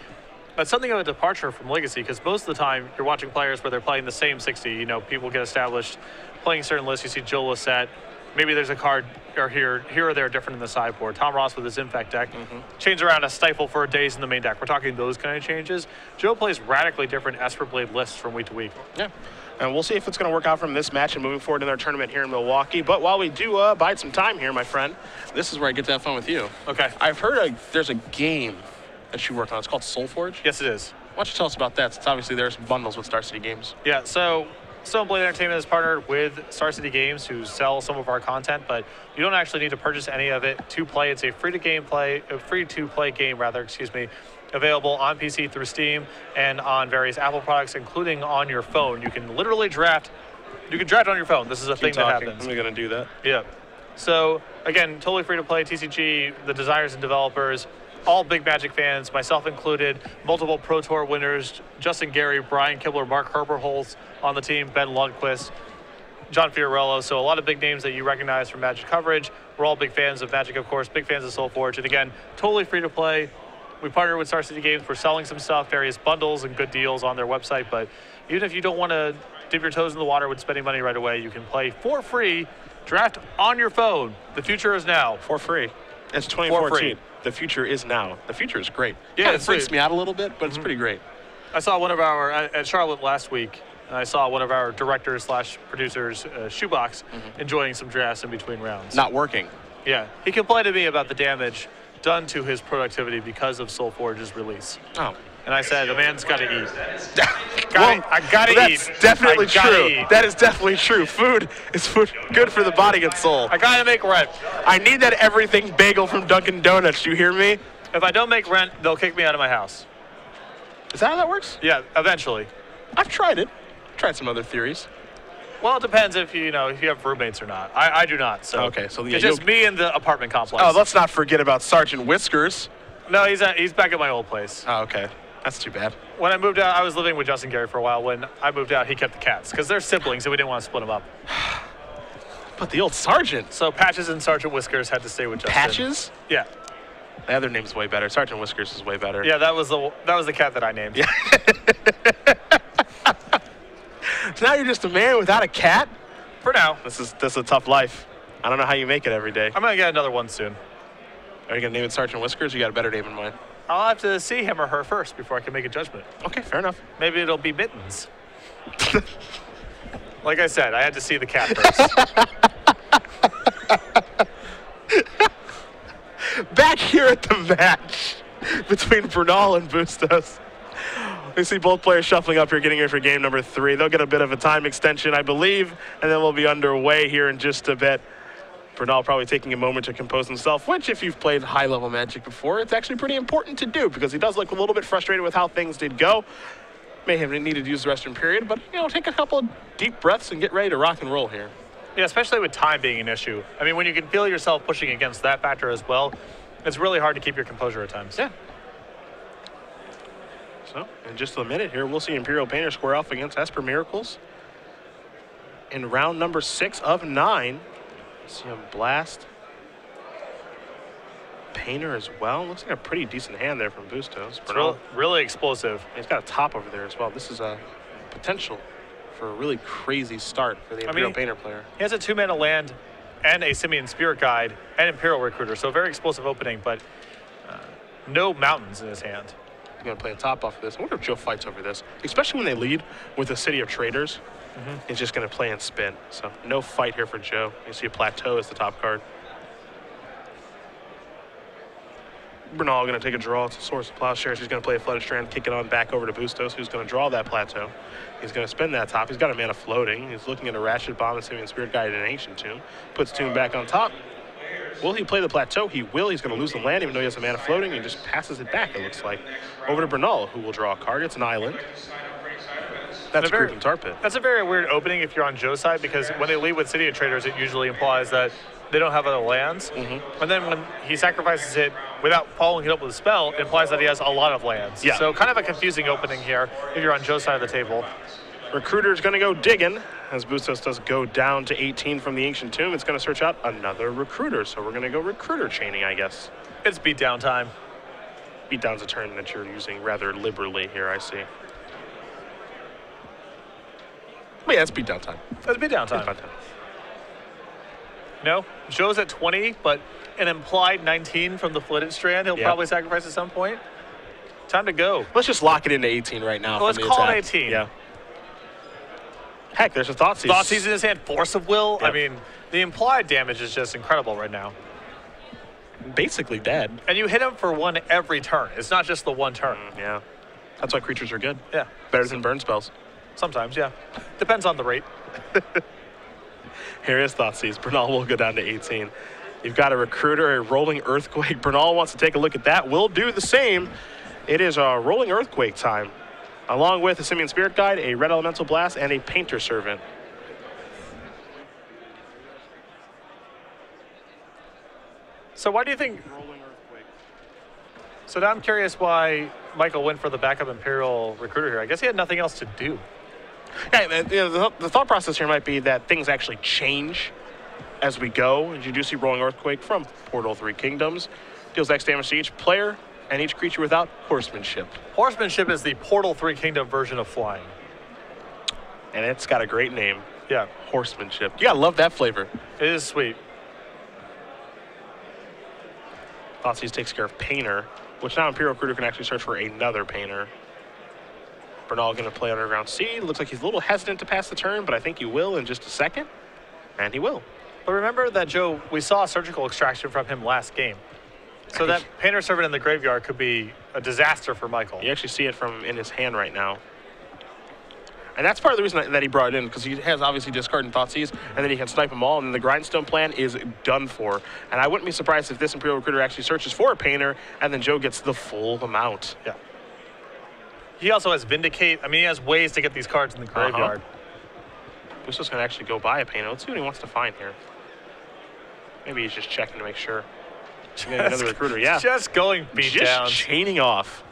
That's something of a departure from Legacy because most of the time you're watching players where they're playing the same 60. You know, people get established playing certain lists. You see Joe Lissette. Maybe there's a card or here or there different in the sideboard. Tom Ross with his Infect deck. Change around a Stifle for a Daze in the main deck. We're talking those kind of changes. Joe plays radically different Esper Blade lists from week to week. Yeah. And we'll see if it's going to work out from this match and moving forward in our tournament here in Milwaukee. But while we do bide some time here, my friend, this is where I get to have fun with you. Okay. I've heard there's a game that you work on. It's called Soulforge. Yes, it is. Why don't you tell us about that? Since obviously there's bundles with Star City Games. Yeah, so Stone Blade Entertainment is partnered with Star City Games who sell some of our content, but you don't actually need to purchase any of it to play. It's a free-to-play game, available on PC through Steam and on various Apple products, including on your phone. You can literally draft. You can draft on your phone. This is a thing that happens. I'm going to do that. Yeah. So, again, totally free to play. TCG, the designers and developers, all big Magic fans, myself included, multiple Pro Tour winners, Justin Gary, Brian Kibler, Mark Herberholz on the team, Ben Lundquist, John Fiorello. So a lot of big names that you recognize from Magic coverage. We're all big fans of Magic, of course, big fans of Soulforge. And again, totally free to play. We partner with Star City Games. We're selling some stuff, various bundles and good deals on their website. But even if you don't want to dip your toes in the water with spending money right away, you can play for free, draft on your phone. The future is now. For free. It's 2014. The future is now. The future is great. Yeah, it freaks me out a little bit, but it's pretty great. I saw one of our, at Charlotte last week, I saw one of our directors / producers, Shoebox, enjoying some drafts in between rounds. Not working. Yeah. He complained to me about the damage done to his productivity because of Soulforge's release. Oh. And I said, the man's got to eat. I got to eat. That's definitely true. That is definitely true. Food is good for the body and soul. I got to make rent. I need that everything bagel from Dunkin' Donuts. You hear me? If I don't make rent, they'll kick me out of my house. Is that how that works? Yeah, eventually. I've tried it. Tried some other theories. Well, it depends if you have roommates or not. I do not. So okay, so it's just me in the apartment complex. Oh, let's not forget about Sergeant Whiskers. No, he's back at my old place. Oh, okay. That's too bad. When I moved out, I was living with Justin Gary for a while. When I moved out, he kept the cats because they're siblings, and we didn't want to split them up. But the old Sergeant. So Patches and Sergeant Whiskers had to stay with Justin. Patches? Yeah. The other name's way better. Sergeant Whiskers is way better. Yeah, that was the cat that I named. Yeah. So now you're just a man without a cat? For now. This is a tough life. I don't know how you make it every day. I'm going to get another one soon. Are you going to name it Sergeant Whiskers? Or you got a better name in mind? I'll have to see him or her first before I can make a judgment. Okay, fair enough. Maybe it'll be Mittens. Like I said, I had to see the cat first. Back here at the match between Bernal and Bustos. We see both players shuffling up here, getting ready for game number 3. They'll get a bit of a time extension, I believe, and then we'll be underway here in just a bit. Bernal probably taking a moment to compose himself, which if you've played high-level Magic before, it's actually pretty important to do because he does look a little bit frustrated with how things did go. May have needed to use the restroom period, but, take a couple of deep breaths and get ready to rock and roll here. Yeah, especially with time being an issue. I mean, when you can feel yourself pushing against that factor as well, it's really hard to keep your composure at times. Yeah. So, in just a minute here, we'll see Imperial Painter square off against Esper Miracles in round number 6 of 9. See him blast Painter as well. Looks like a pretty decent hand there from Bustos. It's really explosive. He's got a top over there as well. This is a potential for a really crazy start for the Imperial Painter player. He has a 2-mana land and a Simian Spirit Guide and Imperial Recruiter, so a very explosive opening, but no mountains in his hand. He's going to play a top off of this. I wonder if Joe fights over this, especially when they lead with the City of Traders. He's just going to play and spin. So no fight here for Joe. You see a Plateau as the top card. Bernal going to take a draw. It's a Source of Plowshares. He's going to play a Flooded Strand, kick it on back over to Bustos, who's going to draw that Plateau. He's going to spin that top. He's got a mana floating. He's looking at a Ratchet Bomb, and Simian Spirit Guide, and an Ancient Tomb. Puts Tomb back on top. Will he play the Plateau? He will. He's going to lose the land, even though he has a mana floating. He just passes it back, it looks like. Over to Bernal, who will draw a card. It's an island. That's a Creeping Tar Pit. That's a very weird opening if you're on Joe's side, because when they lead with City of Traders, it usually implies that they don't have other lands. And then when he sacrifices it without following it up with a spell, it implies that he has a lot of lands. Yeah. So kind of a confusing opening here if you're on Joe's side of the table. Recruiter's going to go digging, as Bustos does go down to 18 from the Ancient Tomb. It's going to search out another Recruiter, so we're going to go Recruiter chaining, I guess. It's beatdown time. Beatdown's a term that you're using rather liberally here, I see. But yeah, it's beatdown time. It's beatdown time. No, Joe's at 20, but an implied 19 from the Flooded Strand. He'll probably sacrifice at some point. Time to go. Let's just lock it into 18 right now. Well, let's call it 18. Yeah. Heck, there's a Thoughtseize. Thoughtseize in his hand, Force of Will. Yep. I mean, the implied damage is just incredible right now. Basically dead. And you hit him for 1 every turn. It's not just the 1 turn. Yeah. That's why creatures are good. Yeah. Better than burn spells. Sometimes, yeah. Depends on the rate. Here is Thoughtseize. Bernal will go down to 18. You've got a Recruiter, a Rolling Earthquake. Bernal wants to take a look at that. We'll do the same. It is a Rolling Earthquake time, along with a Simian Spirit Guide, a Red Elemental Blast, and a Painter Servant. So why do you think... Rolling Earthquake. So now I'm curious why Michael went for the backup Imperial Recruiter here. I guess he had nothing else to do. Yeah, the thought process here might be that things actually change as we go. And you do see Rolling Earthquake from Portal 3 Kingdoms. Deals X damage to each player and each creature without Horsemanship. Horsemanship is the Portal 3 Kingdom version of flying. And it's got a great name. Yeah. Horsemanship. You gotta love that flavor. It is sweet. Thoughtseize takes care of Painter, which now Imperial Recruiter can actually search for another Painter. Bernal going to play Underground Sea. Looks like he's a little hesitant to pass the turn, but I think he will in just a second. And he will. But remember that, Joe, we saw a Surgical Extraction from him last game. So that Painter Servant in the graveyard could be a disaster for Michael. You actually see it from in his hand right now. And that's part of the reason that he brought it in, because he has obviously discarded Thoughtseize, and then he can snipe them all, and then the Grindstone plan is done for. And I wouldn't be surprised if this Imperial Recruiter actually searches for a Painter, and then Joe gets the full amount. Yeah. He also has Vindicate. I mean, he has ways to get these cards in the graveyard. Bustos going to actually go buy a Painter. Let's see what he wants to find here. Maybe he's just checking to make sure. Another Recruiter, yeah. Just going beatdown. Just chaining off.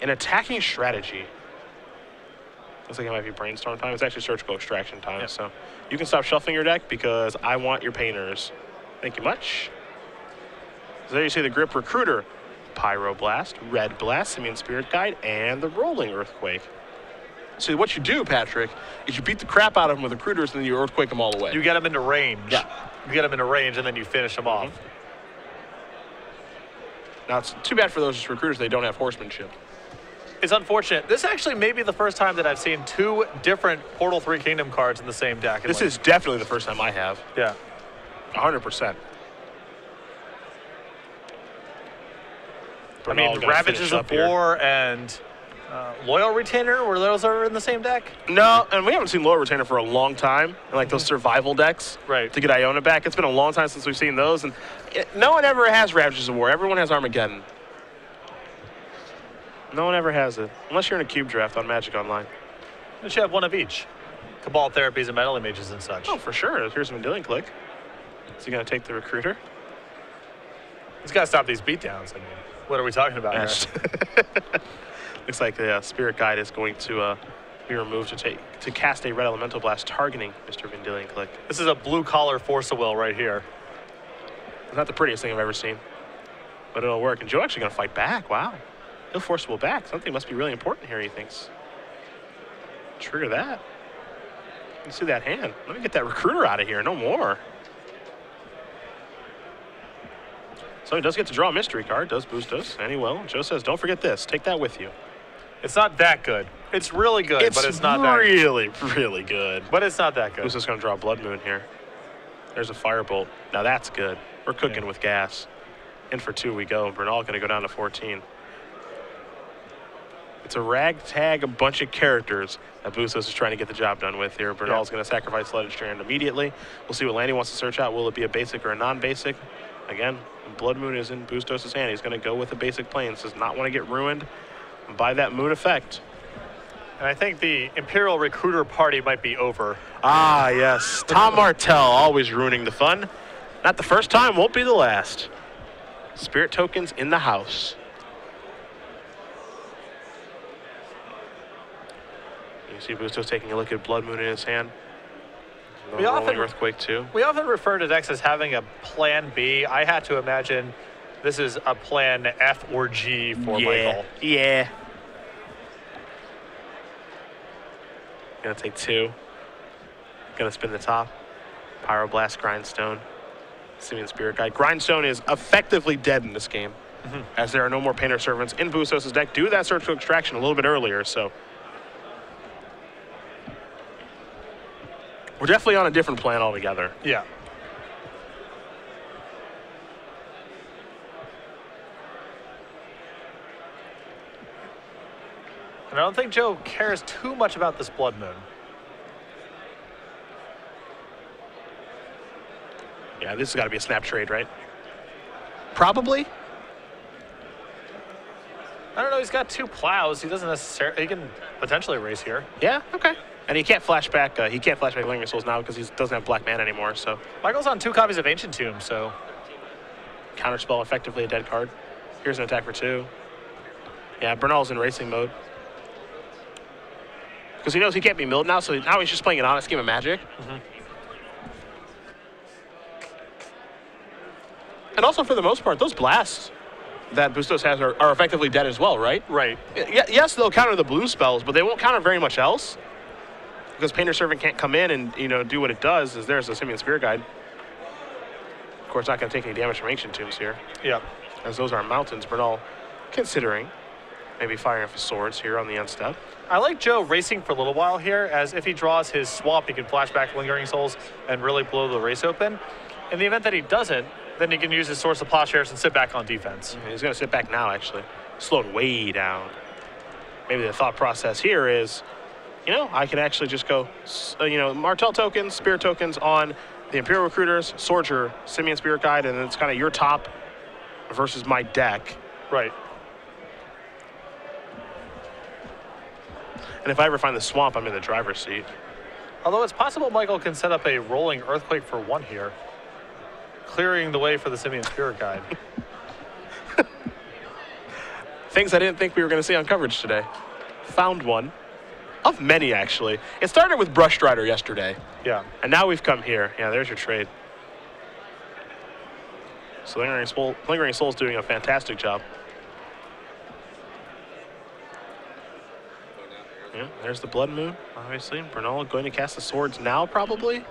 An attacking strategy. Looks like it might be Brainstorm time. It's actually Surgical Extraction time. So you can stop shuffling your deck because I want your Painters. Thank you much. So there you see the Grip Recruiter, Pyroblast, Red Blast, Simian Spirit Guide, and the Rolling Earthquake. So what you do, Patrick, is you beat the crap out of them with recruiters, and then you earthquake them all away. You get them into range. Yeah. You get them into range, and then you finish them off. Now, it's too bad for those recruiters they don't have horsemanship. It's unfortunate. This actually may be the first time that I've seen 2 different Portal 3 Kingdom cards in the same deck. This is definitely the first time I have. Yeah. 100%. I mean, Ravages of War and Loyal Retainer, were those are in the same deck? No, and we haven't seen Loyal Retainer for a long time. And like those survival decks Right. to get Iona back. It's been a long time since we've seen those. And no one ever has Ravages of War. Everyone has Armageddon. No one ever has it. Unless you're in a cube draft on Magic Online. You should have one of each. Cabal Therapies and Metal Images and such. Oh, for sure. Here's Vendilion Click. Is he going to take the recruiter? He's got to stop these beatdowns. I mean, what are we talking about here? Looks like the Spirit Guide is going to be removed to cast a Red Elemental Blast targeting Mr. Vendilion Click. This is a blue-collar Force of Will right here. It's not the prettiest thing I've ever seen, but it'll work. And Joe actually going to fight back. Wow. He'll Force Will back. Something must be really important here, he thinks. Trigger that. You see that hand. Let me get that recruiter out of here. No more. So he does get to draw a mystery card, does Bustos, and he will. Joe says, don't forget this. Take that with you. It's not that good. It's really good, but it's not that good. Really, really good. But it's not that good. Bustos going to draw Blood Moon here. There's a Firebolt. Now that's good. We're cooking with gas. In for 2 we go. Bernal going to go down to 14. It's a ragtag, a bunch of characters that Bustos is trying to get the job done with here. Bernal's going to sacrifice Flooded Strand immediately. We'll see what land he wants to search out. Will it be a basic or a non-basic? Again, Blood Moon is in Bustos' hand. He's going to go with a basic Plains. Does not want to get ruined by that Moon effect. And I think the Imperial Recruiter party might be over. Ah, yes. Tom Martell always ruining the fun. Not the first time, won't be the last. Spirit tokens in the house. You see Bustos taking a look at Blood Moon in his hand. We often Earthquake too. We often refer to decks as having a plan B. I had to imagine this is a plan F or G for Michael. Yeah. Gonna take 2. Gonna spin the top. Pyroblast, Grindstone, Simian Spirit Guide. Grindstone is effectively dead in this game, as there are no more Painter Servants in Bustos' deck. Do that Search for Extraction a little bit earlier, so. We're definitely on a different plan altogether. Yeah. And I don't think Joe cares too much about this Blood Moon. Yeah, this has got to be a snap trade, right? Probably. I don't know. He's got 2 plows. He doesn't necessarily. He can potentially race here. Yeah. Okay. And he can't flashback. He can't flashback Lingering Souls now because he doesn't have Black Mana anymore. So Michael's on 2 copies of Ancient Tomb. So Counterspell, effectively a dead card. Here's an attack for 2. Yeah, Bernal's in racing mode because he knows he can't be milled now. So now he's just playing an honest game of Magic. And also, for the most part, those blasts that Bustos has are effectively dead as well, right? Right. Yes, they'll counter the blue spells, but they won't counter very much else. Because Painter Servant can't come in and, do what it does, is there's a Simian Spirit Guide. Of course, not going to take any damage from Ancient Tombs here. Yeah. As those are mountains, Bernal considering maybe firing off his swords here on the end step. I like Joe racing for a little while here, as if he draws his swamp, he can flash back Lingering Souls and really blow the race open. In the event that he doesn't, then he can use his Source of Plowshares and sit back on defense. He's going to sit back now, actually. Slowed way down. Maybe the thought process here is, I can actually just go, Martell tokens, Spirit tokens on the Imperial Recruiters, Sorger, Simian Spirit Guide, and it's kind of your top versus my deck. Right. And if I ever find the swamp, I'm in the driver's seat. Although it's possible Michael can set up a rolling Earthquake for 1 here, clearing the way for the Simian Spirit Guide. Things I didn't think we were going to see on coverage today. Found one. Of many, actually. It started with Brush Strider yesterday. Yeah. And now we've come here. Yeah, there's your trade. So Lingering Soul's doing a fantastic job. Yeah. There's the Blood Moon, obviously. Bernal going to cast the swords now, probably.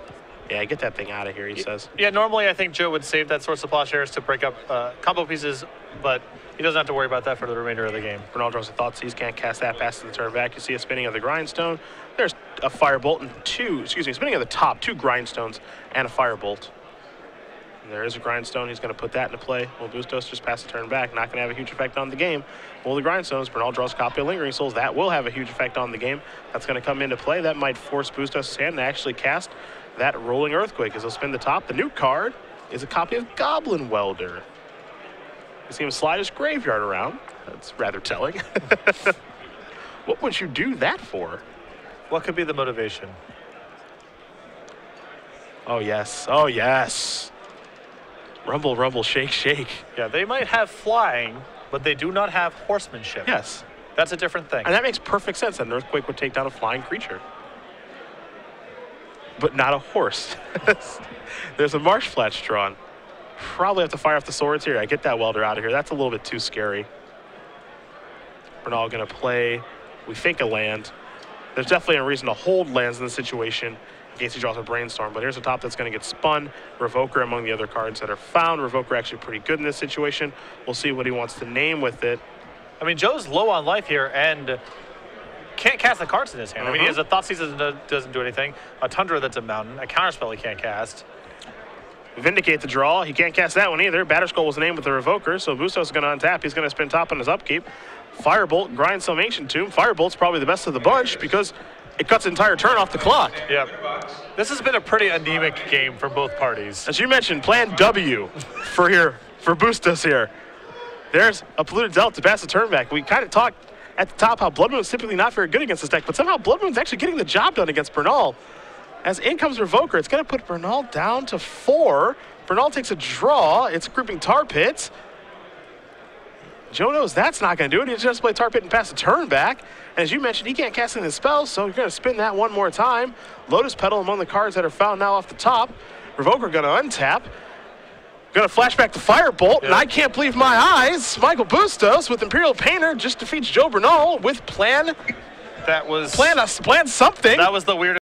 Yeah, get that thing out of here, he says. Yeah, normally I think Joe would save that Swords to Plowshares to break up combo pieces, but he doesn't have to worry about that for the remainder of the game. Bernal draws a Thoughtseize, can't cast that past the turn back. You see a spinning of the Grindstone. There's a Firebolt and spinning of the top, 2 Grindstones and a Firebolt. And there is a Grindstone. He's going to put that into play. Will Bustos just pass the turn back? Not going to have a huge effect on the game. Well, the Grindstones, Bernal draws a copy of Lingering Souls. That will have a huge effect on the game. That's going to come into play. That might force Bustos' hand to actually cast that Rolling Earthquake as he'll spin the top. The new card is a copy of Goblin Welder. You see him slide his graveyard around. That's rather telling. What would you do that for? What could be the motivation? Oh, yes. Oh, yes. Rumble, rumble, shake, shake. Yeah, they might have flying, but they do not have horsemanship. Yes. That's a different thing. And that makes perfect sense. An Earthquake would take down a flying creature. But not a horse. There's a Marsh Fletch drawn. Probably have to fire off the swords here. I get that Welder out of here. That's a little bit too scary. Bernal going to play, we think, a land. There's definitely a reason to hold lands in this situation in case he draws a Brainstorm. But here's a top that's going to get spun. Revoker among the other cards that are found. Revoker actually pretty good in this situation. We'll see what he wants to name with it. I mean, Joe's low on life here and can't cast the cards in his hand. I mean, he has a Thoughtseize that doesn't do anything, a Tundra that's a mountain, a Counterspell he can't cast. Vindicate the draw. He can't cast that one either. Batterskull was named with the Revoker, so Bustos is going to untap. He's going to spin top on his upkeep. Firebolt, grind some Ancient Tomb. Firebolt's probably the best of the bunch because it cuts the entire turn off the clock. Yep. This has been a pretty anemic game for both parties. As you mentioned, plan W for Bustos here. There's a Polluted Delta to pass the turn back. We kind of talked at the top how Blood Moon's typically not very good against this deck, but somehow Blood Moon's actually getting the job done against Bernal. As in comes Revoker, it's going to put Bernal down to 4. Bernal takes a draw. It's grouping Tar Pits. Joe knows that's not going to do it. He just play Tar Pit and pass the turn back. And as you mentioned, he can't cast any of the spells, so you're going to spin that one more time. Lotus Petal among the cards that are found now off the top. Revoker going to untap. Going to flash back to Firebolt, and I can't believe my eyes. Michael Bustos with Imperial Painter just defeats Joe Bernal with plan. That was plan something. That was the weirdest.